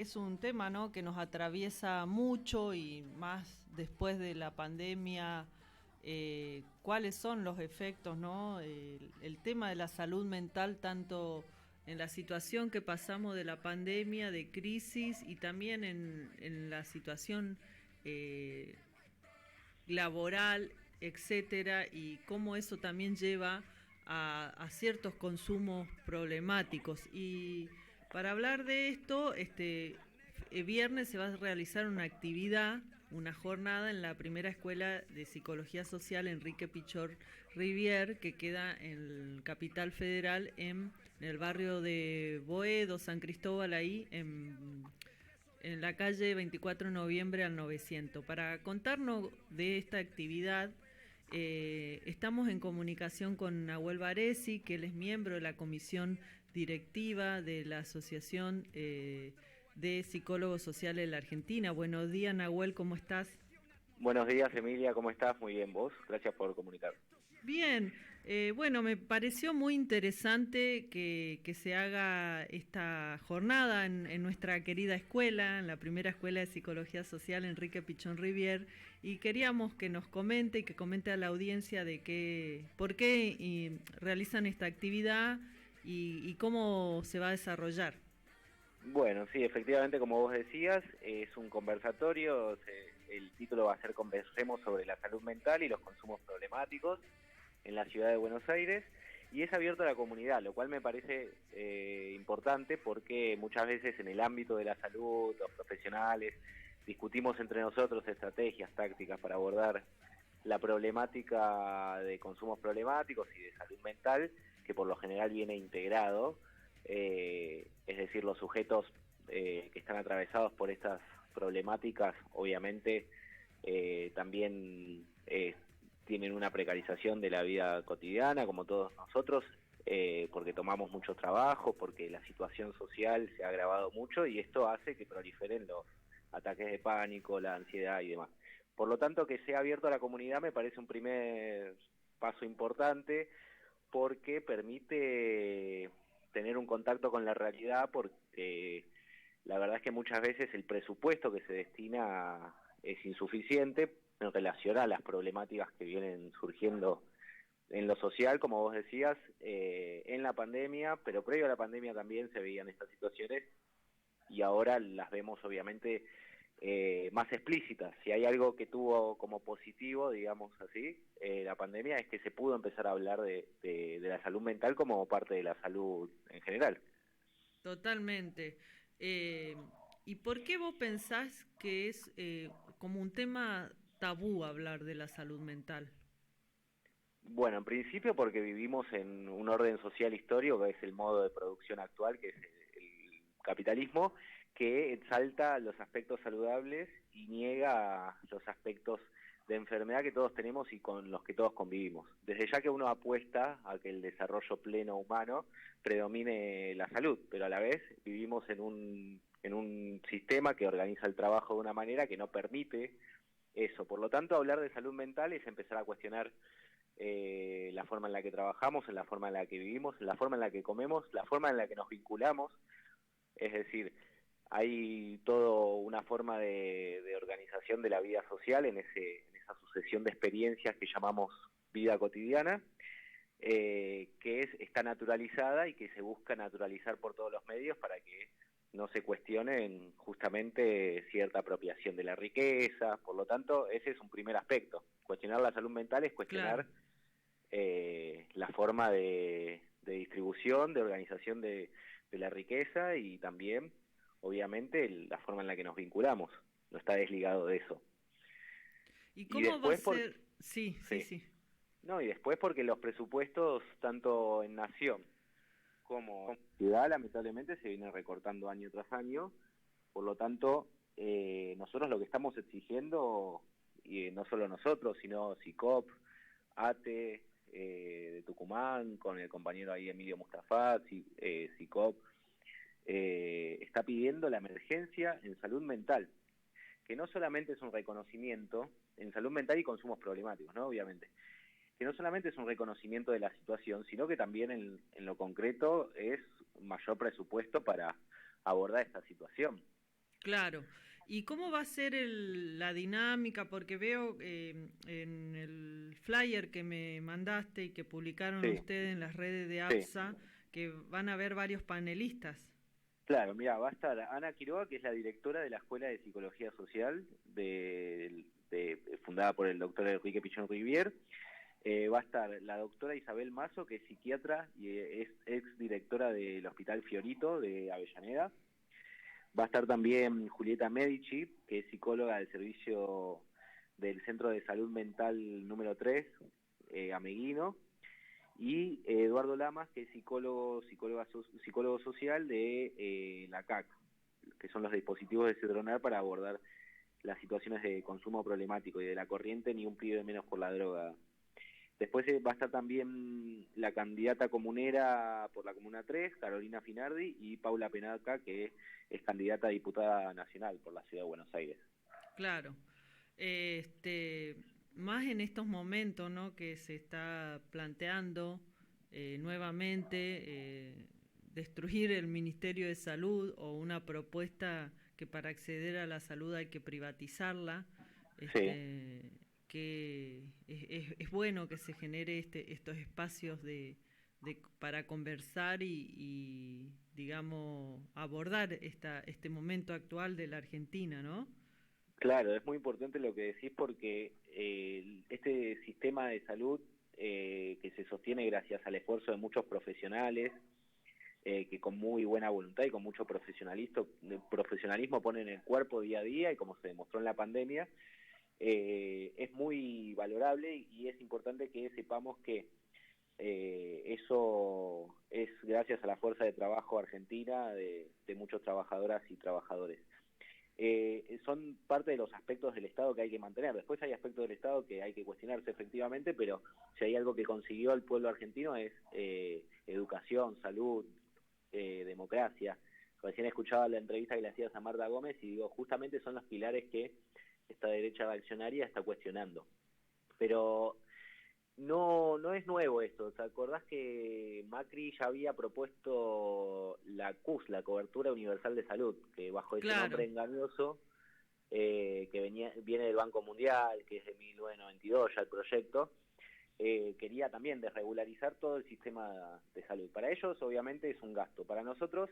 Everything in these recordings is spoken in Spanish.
Es un tema, ¿no?, que nos atraviesa mucho y más después de la pandemia. ¿Cuáles son los efectos, no? El tema de la salud mental, tanto en la situación que pasamos de la pandemia, de crisis, y también en la situación eh, laboral, etcétera, y cómo eso también lleva a ciertos consumos problemáticos. Y para hablar de esto, viernes se va a realizar una actividad, una jornada en la primera escuela de psicología social Enrique Pichor Rivier, que queda en Capital Federal, en el barrio de Boedo, San Cristóbal, ahí en la calle 24 de noviembre al 900. Para contarnos de esta actividad, estamos en comunicación con Nahuel Varesi, que él es miembro de la comisión directiva de la Asociación de Psicólogos Sociales de la Argentina. Buenos días, Nahuel, ¿cómo estás? Buenos días, Emilia, ¿cómo estás? Muy bien, ¿vos? Gracias por comunicar. Bien, bueno, me pareció muy interesante que se haga esta jornada en nuestra querida escuela, en la primera escuela de psicología social Enrique Pichón Rivier, y queríamos que nos comente y que comente a la audiencia de por qué realizan esta actividad y cómo se va a desarrollar. Bueno, sí, efectivamente, como vos decías, es un conversatorio, el título va a ser Conversemos sobre la salud mental y los consumos problemáticos en la ciudad de Buenos Aires, y es abierto a la comunidad, lo cual me parece importante porque muchas veces en el ámbito de la salud, los profesionales, discutimos entre nosotros estrategias, tácticas para abordar la problemática de consumos problemáticos y de salud mental, que por lo general viene integrado, es decir, los sujetos que están atravesados por estas problemáticas, obviamente, también tienen una precarización de la vida cotidiana, como todos nosotros, porque tomamos mucho trabajo, porque la situación social se ha agravado mucho y esto hace que proliferen los ataques de pánico, la ansiedad y demás. Por lo tanto, que sea abierto a la comunidad me parece un primer paso importante porque permite tener un contacto con la realidad, porque la verdad es que muchas veces el presupuesto que se destina es insuficiente en relación a las problemáticas que vienen surgiendo en lo social, como vos decías, en la pandemia, pero previo a la pandemia también se veían estas situaciones y ahora las vemos obviamente más explícitas. Si hay algo que tuvo como positivo, digamos así, la pandemia, es que se pudo empezar a hablar de la salud mental como parte de la salud en general. Totalmente. ¿Y por qué vos pensás que es como un tema tabú hablar de la salud mental? Bueno, en principio porque vivimos en un orden social histórico que es el modo de producción actual, que es el capitalismo, que exalta los aspectos saludables y niega los aspectos de enfermedad que todos tenemos y con los que todos convivimos. Desde ya que uno apuesta a que el desarrollo pleno humano predomine la salud, pero a la vez vivimos en un sistema que organiza el trabajo de una manera que no permite eso. Por lo tanto, hablar de salud mental es empezar a cuestionar la forma en la que trabajamos, en la forma en la que vivimos, en la forma en la que comemos, la forma en la que nos vinculamos. Es decir, hay toda una forma de organización de la vida social en esa sucesión de experiencias que llamamos vida cotidiana, está naturalizada y que se busca naturalizar por todos los medios para que no se cuestionen justamente cierta apropiación de la riqueza. Por lo tanto, ese es un primer aspecto. Cuestionar la salud mental es Claro. cuestionar la forma de distribución, de organización de la riqueza y también, obviamente, la forma en la que nos vinculamos. No está desligado de eso. ¿Y Y cómo va a después, ser? Sí, sí, sí, sí. no, y después porque los presupuestos, tanto en nación como en ciudad, lamentablemente se vienen recortando año tras año. Por lo tanto, nosotros lo que estamos exigiendo, y no solo nosotros, sino SICOP, ATE, de Tucumán, con el compañero ahí Emilio Mustafa, SICOP, está pidiendo la emergencia en salud mental, que no solamente es un reconocimiento en salud mental y consumos problemáticos, ¿no? Obviamente, que no solamente es un reconocimiento de la situación, sino que también en lo concreto es mayor presupuesto para abordar esta situación. Claro. ¿Y cómo va a ser la dinámica? Porque veo en el flyer que me mandaste y que publicaron Sí, ustedes en las redes de sí. APSA, que van a haber varios panelistas. Claro, mira, va a estar Ana Quiroga, que es la directora de la Escuela de Psicología Social, fundada por el doctor Enrique Pichón Rivier. Va a estar la doctora Isabel Mazo, que es psiquiatra y es ex directora del Hospital Fiorito de Avellaneda. Va a estar también Julieta Medici, que es psicóloga del servicio del Centro de Salud Mental número 3, Ameguino, y Eduardo Lamas, que es psicólogo social de la CAC, que son los dispositivos de Cedronar para abordar las situaciones de consumo problemático y de la corriente Ni un pibe menos por la droga. Después va a estar también la candidata comunera por la Comuna 3, Carolina Finardi, y Paula Penaca, que es candidata a diputada nacional por la Ciudad de Buenos Aires. Claro. Este, más en estos momentos, ¿no? Que se está planteando nuevamente destruir el Ministerio de Salud o una propuesta que para acceder a la salud hay que privatizarla. Sí. Este, que es bueno que se genere estos espacios para conversar y, digamos, abordar este momento actual de la Argentina, ¿no? Claro, es muy importante lo que decís porque este sistema de salud que se sostiene gracias al esfuerzo de muchos profesionales, que con muy buena voluntad y con mucho profesionalismo ponen el cuerpo día a día y como se demostró en la pandemia, es muy valorable y es importante que sepamos que eso es gracias a la fuerza de trabajo argentina de muchos trabajadoras y trabajadores. Son parte de los aspectos del Estado que hay que mantener. Después hay aspectos del Estado que hay que cuestionarse efectivamente, pero si hay algo que consiguió el pueblo argentino es educación, salud, democracia. Recién escuchaba la entrevista que le hacías a Marta Gómez y digo, justamente son los pilares que esta derecha reaccionaria está cuestionando. Pero no es nuevo esto. ¿Te acordás que Macri ya había propuesto la CUS, la cobertura universal de salud, que bajo ese Claro, nombre engañoso, viene del Banco Mundial, que es de 1992 ya el proyecto, quería también desregularizar todo el sistema de salud. Para ellos obviamente es un gasto. Para nosotros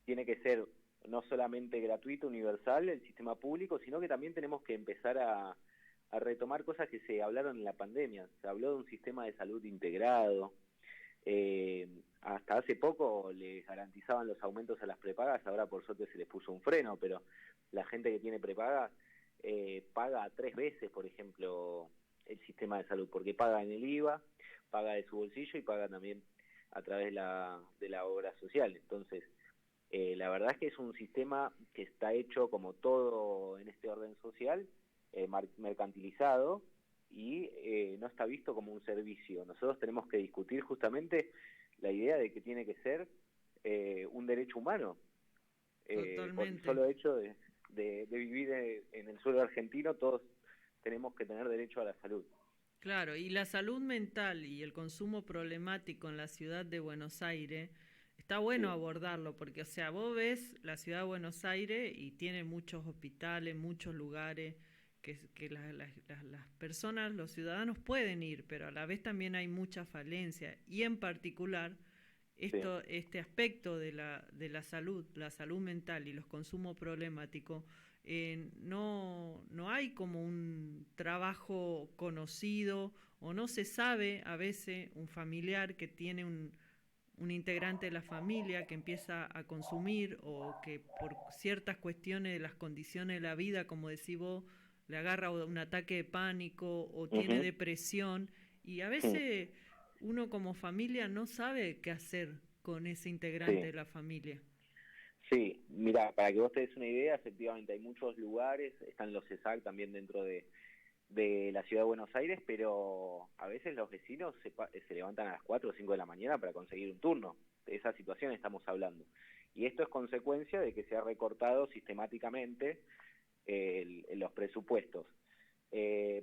tiene que ser no solamente gratuito, universal, el sistema público, sino que también tenemos que empezar a retomar cosas que se hablaron en la pandemia. Se habló de un sistema de salud integrado. Hasta hace poco les garantizaban los aumentos a las prepagas, ahora por suerte se les puso un freno, pero la gente que tiene prepagas paga 3 veces, por ejemplo, el sistema de salud, porque paga en el IVA, paga de su bolsillo y paga también a través de la obra social. Entonces, la verdad es que es un sistema que está hecho como todo en este orden social, mercantilizado y no está visto como un servicio. Nosotros tenemos que discutir justamente la idea de que tiene que ser un derecho humano, por el totalmente. solo hecho de vivir en el suelo argentino, todos tenemos que tener derecho a la salud. Claro, y la salud mental y el consumo problemático en la ciudad de Buenos Aires, está bueno Sí, abordarlo, porque, o sea, vos ves la ciudad de Buenos Aires y tiene muchos hospitales, muchos lugares que las personas, los ciudadanos pueden ir, pero a la vez también hay mucha falencia. Y en particular, sí, este aspecto de la salud mental y los consumos problemáticos, no hay como un trabajo conocido o no se sabe a veces un familiar que tiene un integrante de la familia que empieza a consumir o que por ciertas cuestiones de las condiciones de la vida, como decís vos, le agarra un ataque de pánico o tiene uh-huh. depresión y a veces uno como familia no sabe qué hacer con ese integrante Sí. de la familia. Sí, mira, para que vos te des una idea, efectivamente hay muchos lugares, están los CESAC también dentro de la ciudad de Buenos Aires, pero a veces los vecinos se levantan a las 4 o 5 de la mañana para conseguir un turno. De esa situación estamos hablando. Y esto es consecuencia de que se ha recortado sistemáticamente los presupuestos.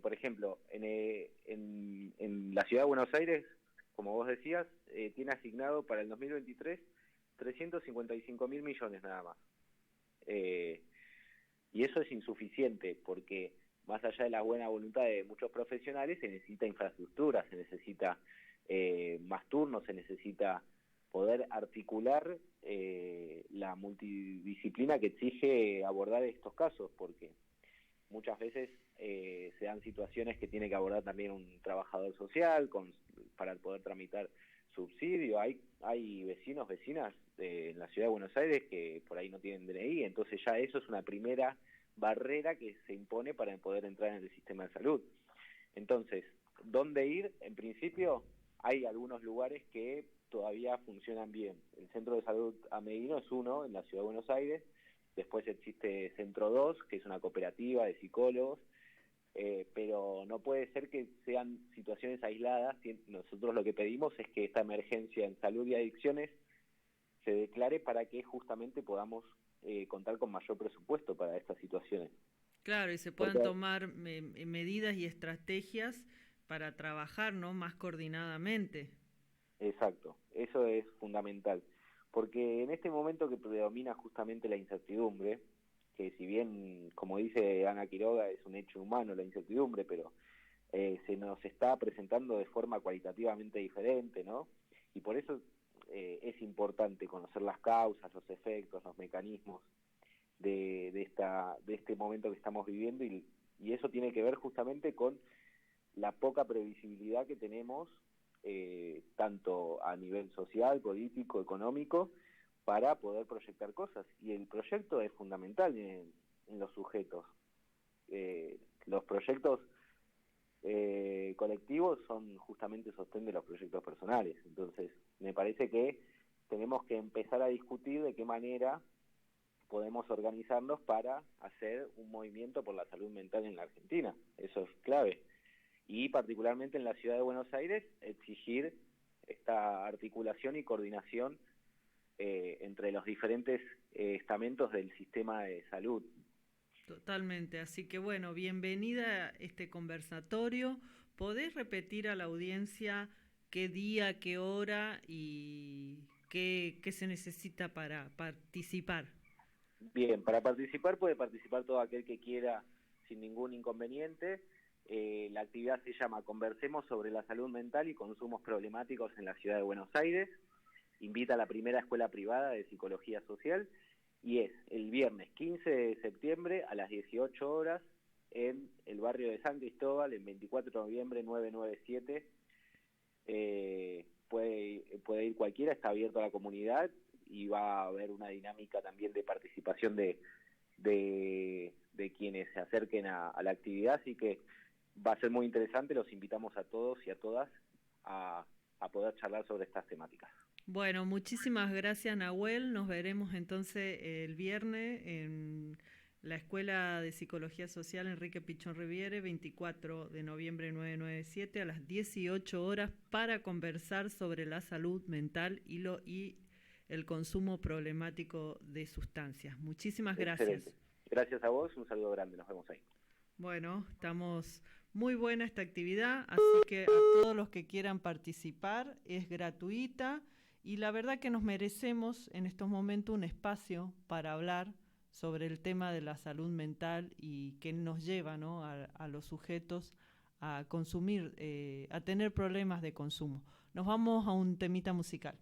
Por ejemplo, en la ciudad de Buenos Aires, como vos decías, tiene asignado para el 2023 355.000 millones nada más. Y eso es insuficiente porque más allá de la buena voluntad de muchos profesionales, se necesita infraestructura, se necesita más turnos, se necesita poder articular la multidisciplina que exige abordar estos casos, porque muchas veces se dan situaciones que tiene que abordar también un trabajador social para poder tramitar subsidio. Hay vecinos, vecinas en la ciudad de Buenos Aires que por ahí no tienen DNI, entonces ya eso es una primera barrera que se impone para poder entrar en el sistema de salud. Entonces, ¿dónde ir? En principio hay algunos lugares que todavía funcionan bien. El Centro de Salud Ameguino es uno en la ciudad de Buenos Aires. Después existe Centro 2, que es una cooperativa de psicólogos, pero no puede ser que sean situaciones aisladas. Nosotros lo que pedimos es que esta emergencia en salud y adicciones se declare para que justamente podamos contar con mayor presupuesto para estas situaciones. Claro, y se puedan tomar medidas y estrategias para trabajar, ¿no?, más coordinadamente. Exacto, eso es fundamental, porque en este momento que predomina justamente la incertidumbre, que si bien, como dice Ana Quiroga, es un hecho humano la incertidumbre, pero se nos está presentando de forma cualitativamente diferente, ¿no? Y por eso es importante conocer las causas, los efectos, los mecanismos de este momento que estamos viviendo, y eso tiene que ver justamente con la poca previsibilidad que tenemos, tanto a nivel social, político, económico, para poder proyectar cosas. Y el proyecto es fundamental en los sujetos. Los proyectos colectivos son justamente sostén de los proyectos personales. Entonces, me parece que tenemos que empezar a discutir de qué manera podemos organizarnos para hacer un movimiento por la salud mental en la Argentina. Eso es clave. Y particularmente en la ciudad de Buenos Aires, exigir esta articulación y coordinación entre los diferentes estamentos del sistema de salud. Totalmente, así que bueno, bienvenida a este conversatorio. ¿Podés repetir a la audiencia qué día, qué hora y qué se necesita para participar? Bien, para participar puede participar todo aquel que quiera sin ningún inconveniente. La actividad se llama Conversemos sobre la salud mental y consumos problemáticos en la ciudad de Buenos Aires. Invita a la primera escuela privada de psicología social y es el viernes 15 de septiembre a las 18 horas en el barrio de San Cristóbal, en 24 de noviembre 997. Puede ir cualquiera, está abierto a la comunidad y va a haber una dinámica también de participación de quienes se acerquen a la actividad, así que va a ser muy interesante. Los invitamos a todos y a todas a poder charlar sobre estas temáticas. Bueno, muchísimas gracias, Nahuel. Nos veremos entonces el viernes en la Escuela de Psicología Social Enrique Pichón Riviere, 24 de noviembre 997 a las 18 horas para conversar sobre la salud mental y el consumo problemático de sustancias. Muchísimas gracias. Excelente. Gracias a vos, un saludo grande, nos vemos ahí. Bueno, estamos muy buena esta actividad, así que a todos los que quieran participar, es gratuita y la verdad que nos merecemos en estos momentos un espacio para hablar sobre el tema de la salud mental y que nos lleva, ¿no?, a los sujetos a consumir, a tener problemas de consumo. Nos vamos a un temita musical.